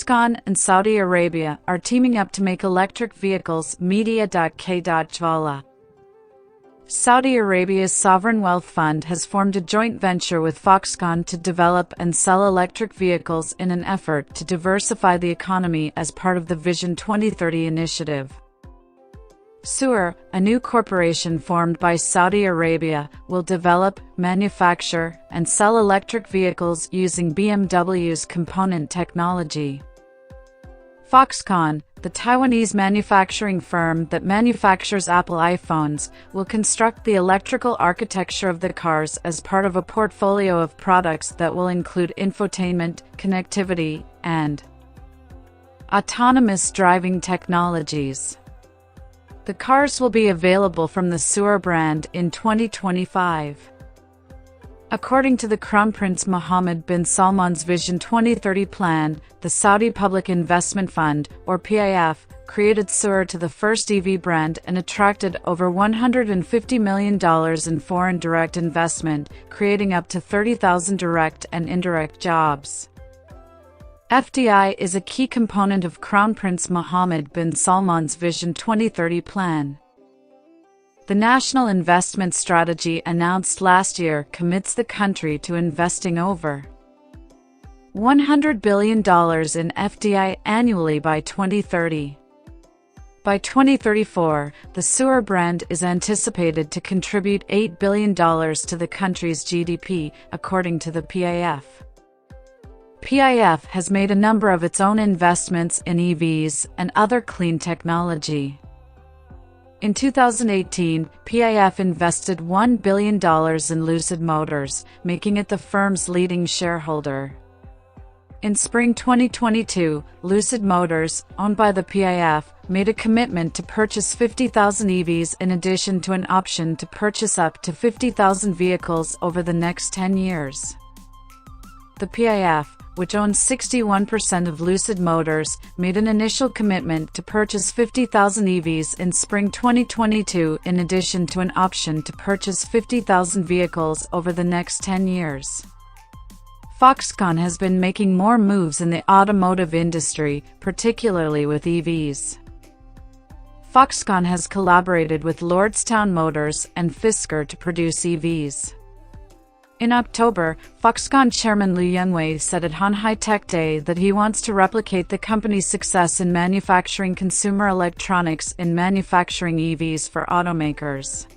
Foxconn and Saudi Arabia are teaming up to make electric vehicles Media.K.JWALA. Saudi Arabia's sovereign wealth fund has formed a joint venture with Foxconn to develop and sell electric vehicles in an effort to diversify the economy as part of the Vision 2030 initiative. Ceer, a new corporation formed by Saudi Arabia, will develop, manufacture, and sell electric vehicles using BMW's component technology. Foxconn, the Taiwanese manufacturing firm that manufactures Apple iPhones, will construct the electrical architecture of the cars as part of a portfolio of products that will include infotainment, connectivity, and autonomous driving technologies. The cars will be available from the Ceer brand in 2025. According to the Crown Prince Mohammed bin Salman's Vision 2030 plan, the Saudi Public Investment Fund, or PIF, created Ceer to the first EV brand and attracted over $150 million in foreign direct investment, creating up to 30,000 direct and indirect jobs. FDI is a key component of Crown Prince Mohammed bin Salman's Vision 2030 plan. The National Investment Strategy announced last year commits the country to investing over $100 billion in FDI annually by 2030. By 2034, the Ceer brand is anticipated to contribute $8 billion to the country's GDP, according to the PIF. PIF has made a number of its own investments in EVs and other clean technology. In 2018, PIF invested $1 billion in Lucid Motors, making it the firm's leading shareholder. In spring 2022, Lucid Motors, owned by the PIF, made a commitment to purchase 50,000 EVs in addition to an option to purchase up to 50,000 vehicles over the next 10 years. The PIF, which owns 61% of Lucid Motors, made an initial commitment to purchase 50,000 EVs in spring 2022 in addition to an option to purchase 50,000 vehicles over the next 10 years. Foxconn has been making more moves in the automotive industry, particularly with EVs. Foxconn has collaborated with Lordstown Motors and Fisker to produce EVs. In October, Foxconn chairman Liu Yongwei said at Han High Tech Day that he wants to replicate the company's success in manufacturing consumer electronics in manufacturing EVs for automakers.